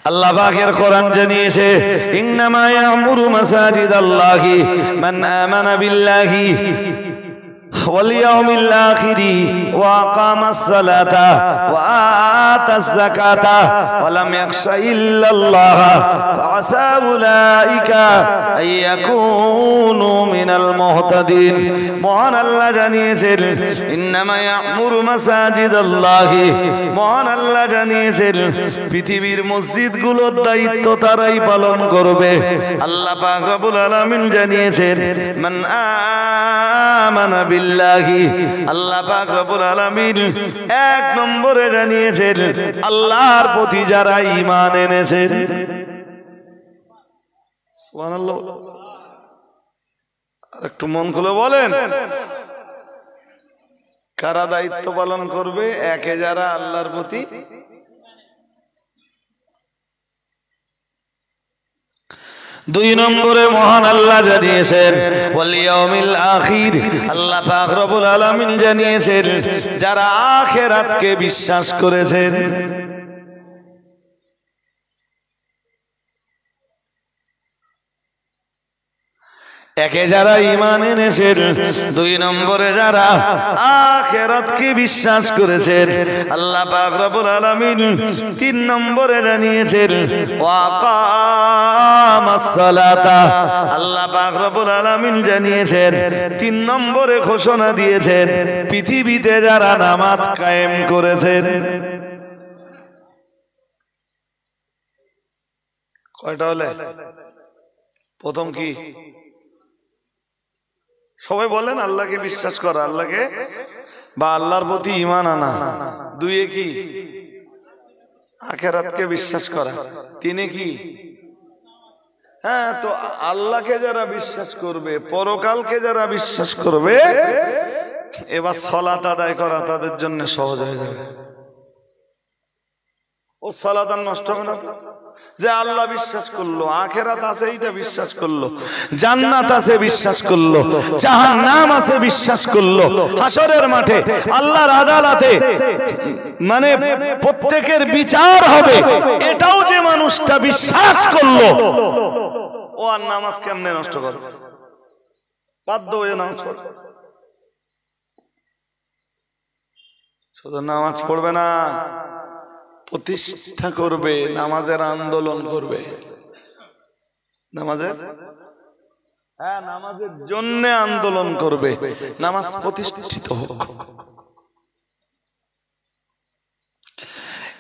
আল্লাহ পাকের কোরআন জানিয়েছে ইন্নামা ইয়ামুরু মাসাজিদাল্লাহি মান আমানা বিল্লাহি ওয়াল ইয়াউমিল আখিরি ওয়া আকামাস সালাতা ওয়া আতাজ যাকাতা ওয়া লাম ইয়াখশা ইল্লাল্লাহ ফাআসা উলাইকা আইয়াকুনু মিনাল মুহতাদিন। মহান আল্লাহ জানিয়েছেন ইন্নামা ইয়ামুরু মাসাজিদাল্লাহি, মহান আল্লাহ জানিয়েছেন পৃথিবীর মসজিদগুলোর দায়িত্ব তারাই পালন করবে। আল্লাহ পাক রব্বুল আলামিন জানিয়েছেন মান আমানা বিল্লাহি, আল্লাহ পাক রব্বুল আলামিন এক নম্বরে জানিয়েছেন আল্লাহর প্রতি যারা ঈমান এনেছেন। সুবহানাল্লাহ, আর একটু মন খুলে বলেন কারা দায়িত্ব পালন করবে? একে যারা আল্লাহর প্রতি, দুই নম্বরে মহান আল্লাহ জানিয়েছেন ওয়াল ইয়াউমিল আখির, আল্লাহ পাক রব্বুল আলামিন জানিয়েছেন যারা আখিরাতকে বিশ্বাস করেছেন। একে যারা ঈমান এনেছেন, দুই নম্বরে যারা আখিরাতকে বিশ্বাস করেছেন। আল্লাহ পাক রব্বুল আলামিন তিন নম্বরে জানিয়েছেন ওয়া আকামাস সালাতা, আল্লাহ পাক রব্বুল আলামিন জানিয়েছেন তিন নম্বরে ঘোষণা দিয়েছেন পৃথিবীতে যারা নামাজ কায়েম করেছেন। কয়টা হলে? প্রথম কি? সবাই বলেন আল্লাহকে বিশ্বাস করা, আল্লাহকে বা আল্লাহর প্রতি ঈমান আনা। দুইয়ে কি? আখিরাতকে বিশ্বাস করা। তিনে কি? হ্যাঁ, তো আল্লাহকে যারা বিশ্বাস করবে, পরকালকে যারা বিশ্বাস করবে, এবার সালাত আদায় করা তাদের জন্য সহজ হয়ে যাবে। ও সালাত নষ্ট হবে না, যে আল্লাহ বিশ্বাস করলো, আখিরাত আছে এইটা বিশ্বাস করলো, জান্নাত আছে বিশ্বাস করলো, জাহান্নাম আছে বিশ্বাস করলো, হাসরের মাঠে আল্লাহর আদালতে মানে প্রত্যেকের বিচার হবে, এটাও যে মানুষটা বিশ্বাস করলো, ও আর নামাজ কেমনে নষ্ট করবে? বাধ্য হয়ে নামাজ পড়বে। শুধু নামাজ পড়বে না, প্রতিষ্ঠা করবে, নামাজের আন্দোলন করবে। নামাজের, হ্যাঁ, নামাজের জন্য আন্দোলন করবে, নামাজ প্রতিষ্ঠিত হোক।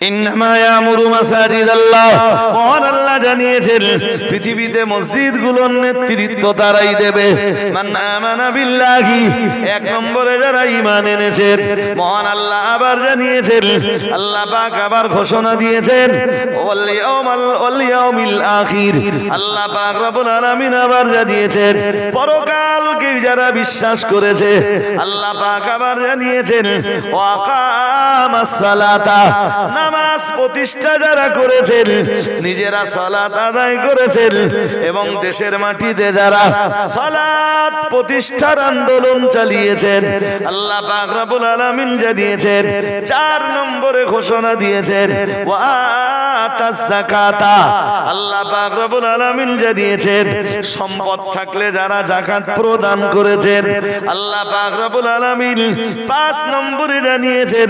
ইন্নামা ইয়ামুরু মাসাজিদাল্লাহ, মহান আল্লাহ জানিয়েছেন পৃথিবীতে মসজিদগুলোর নেতৃত্ব তারাই দেবে মান আমানা বিল্লাহি, এক নম্বরে যারা ঈমান এনেছেন। মহান আল্লাহ আবার জানিয়েছেন, আল্লাহ পাক আবার ঘোষণা দিয়েছেন ওয়াল ইয়াউমিল আখির, আল্লাহ পাক রব্বুল আলামিন আবার জানিয়েছেন পরকালকে যারা বিশ্বাস করেছে। আল্লাহ পাক আবার জানিয়েছেন ওয়া আকামাস সালাতা, নামাজ প্রতিষ্ঠা যারা করেছেন, নিজেরা সালাত আদায় করেছেন এবং দেশের মাটিতে যারা সালাত প্রতিষ্ঠার আন্দোলন চালিয়েছেন, আল্লাহ পাক রব্বুল আলামিন জানিয়েছেন চার নম্বরে ঘোষণা দিয়েছেন ওয়া আতাজ যাকাতা, আল্লাহ পাক রব্বুল আলামিন জানিয়েছেন সম্পদ থাকলে যারা যাকাত প্রদান করেছেন। আল্লাহ পাক রব্বুল আলামিন পাঁচ নম্বরে জানিয়েছেন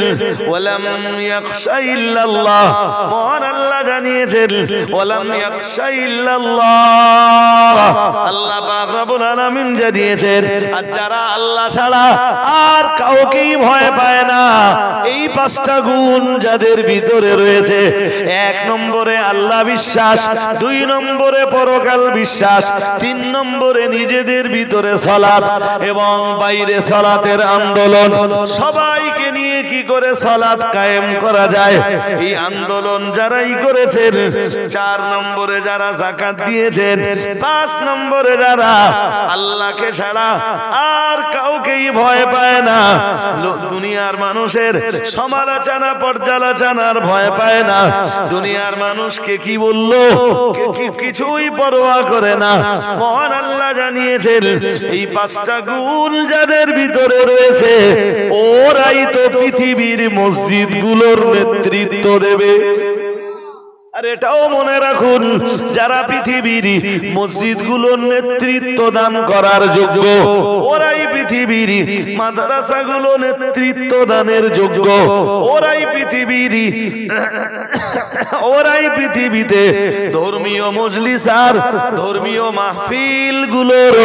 ওয়ালাম ইয়াখশা ইল্লাল্লাহ, মহান আল্লাহ জানিয়েছেন ওয়ালাম ইয়াখশা ইল্লাল্লাহ, আল্লাহ পাক রব্বুল আলামিন জানিয়েছেন আর যারা আল্লাহ ছাড়া আর কাউকেই ভয় পায় না। এই পাঁচটা গুণ যাদের ভিতরে রয়েছে, এক নম্বরে আল্লাহ বিশ্বাস, দুই নম্বরে পরকাল বিশ্বাস, তিন নম্বরে নিজেদের ভিতরে সালাত এবং বাইরে সালাতের আন্দোলন, সবাইকে নিয়ে কি করে সালাত কায়েম করা যায় এই আন্দোলন যারাই করেছেন। চার নম্বরে যারা যাকাত দিয়েছেন, পাঁচ নম্বরে যারা আল্লাহকে ছাড়া আর কাউকেই ভয় পায় না, দুনিয়ার মানুষের সমালোচনা পর্যালোচনার ভয় পায় না, দুনিয়ার মানুষকে কি বললো কিছুই পরোয়া করে না। মহান আল্লাহ জানিয়েছেন এই পাঁচটা গুণ যাদের ভিতরে রয়েছে, ওরাই তো পৃথিবীর মসজিদগুলোর নেতৃত্ব দেবে। আর এটাও মনে রাখুন, যারা পৃথিবীর মসজিদগুলোর নেতৃত্ব দান করার যোগ্য, ওরাই পৃথিবীর মাদ্রাসাগুলো নেতৃত্ব দানের যোগ্য, ওরাই পৃথিবীতে ধর্মীয় মজলিস আর ধর্মীয় মাহফিল গুলোর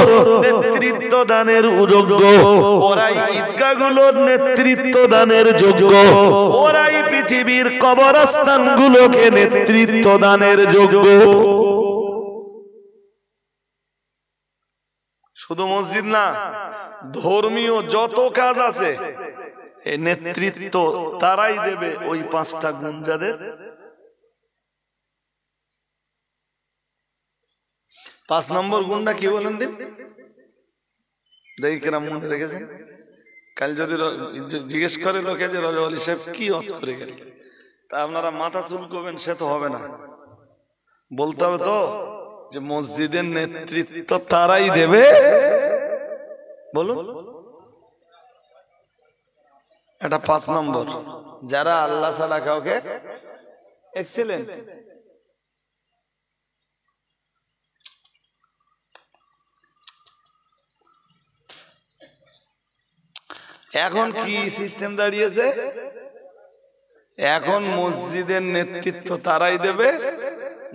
নেতৃত্ব দানের যোগ্য, ওরাই ঈদগাহগুলোর নেতৃত্ব দানের যোগ্য, ওরাই পৃথিবীর কবরস্থানগুলোকে নেতৃত্ব দানের যোগ্য। শুধু মসজিদ না, ধর্মীয় যত কাজ আছে এই নেতৃত্ব তারাই দেবে ওই 5টা গুণ যাদের। 5 নম্বর গুণটা কি বলেন দিন দেখি, কেরাম মনে রেখেছেন? কাল যদি জিজ্ঞেস করে লোকে যে রজব আলী সাহেব কি অর্থ করে গেল, তা আপনারা মাথা চুলকবেন, সে তো হবে না। বলতে হবে তো যে মসজিদের নেতৃত্ব তারাই দেবে। বলুন, এটা 5 নম্বর, যারা আল্লাহ ছাড়া কাউকে এক্সিলেন্ট। এখন কি সিস্টেম দাঁড়িয়েছে? এখন মসজিদের নেতৃত্ব তারাই দেবে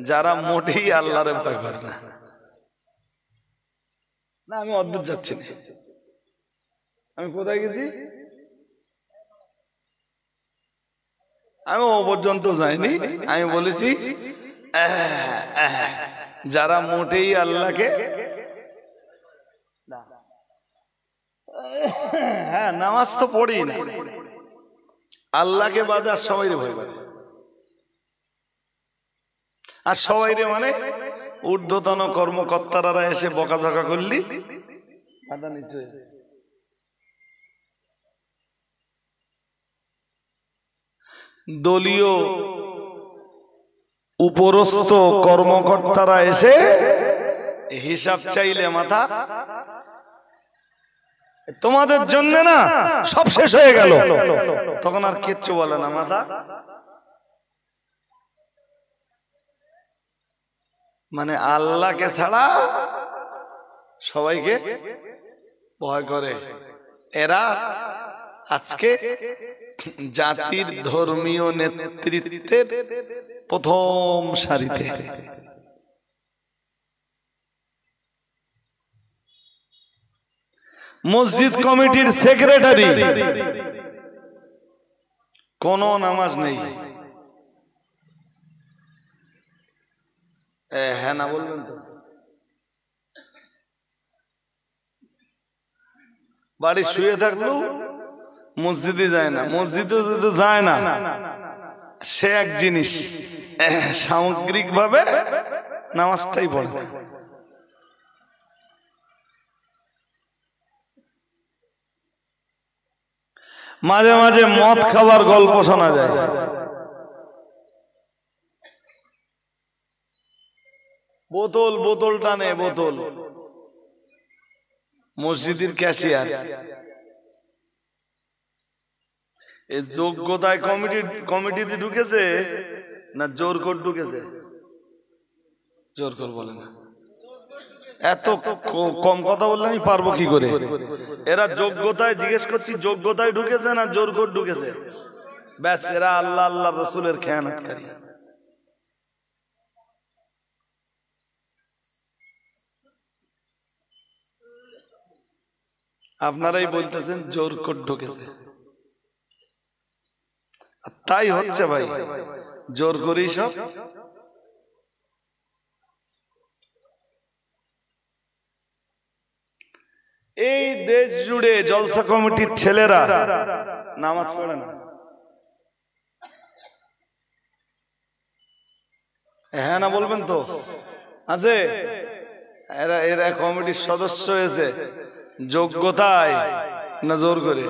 যারা মোটেই আল্লাহরে ভয় করে না। না, আমি অদ্ভুত যাচ্ছি না। আমি কোথায় গেছি? আমি ও পর্যন্ত যাইনি। আমি বলেছি যারা মোটেই আল্লাহকে, হ্যাঁ নামাজ তো পড়ি না, আল্লাহকে বাদে আর সবাই ভয় করে। আর সবাই মানে ঊর্ধ্বতন কর্মকর্তারা এসে বকাঝকা করলি মাথা নিচু হয়ে যায়। দলীয় উপরস্থ কর্মকর্তারা এসে হিসাব চাইলে মাথা, তোমাদের জন্য না সব শেষ হয়ে গেল, তখন আর কিচ্ছু বলে না, মাথা। মানে আল্লাহকে ছাড়া সবাইকে ভয় করে। এরা আজকে জাতির ধর্মীয় নেতৃত্বের প্রথম সারিতে। মসজিদ কমিটির সেক্রেটারি, কোনো নামাজ নেই। হ্যাঁ না বলবেন তো? বাড়ি শুয়ে থাকলেও মসজিদে যায় না, মসজিদে যদি যায় না সে এক জিনিস, সামগ্রিক ভাবে নামাজটাই পড়ে। মাঝে মাঝে মদ খাবার গল্প শোনা যায়। বোতল বোতল টানে, বোতল। মসজিদের ক্যাশিয়ার এই যোগ্যতায় কমিটিতে ঢুকেছে না জোর করে ঢুকেছে? জোর করে বলে না, এত কম কথা বললে আমি পারবো কি করে? এরা যোগ্যতায়, জিজ্ঞেস করছি যোগ্যতায় ঢুকেছে না জোর করে ঢুকেছে? ব্যাস, এরা আল্লাহ আল্লাহ রসুলের খেয়ানতকারী। আপনারাই বলতেছেন জোর করে ঢুকেছে, তাই হচ্ছে ভাই, জোর করেই সব। এই দেশ জুড়ে জলসা কমিটির ছেলেরা নামাজ পড়ে না। হ্যাঁ না বলবেন তো? আছে, এরা কমিটির সদস্য হয়েছে যোগ্যতায় না জোর করে?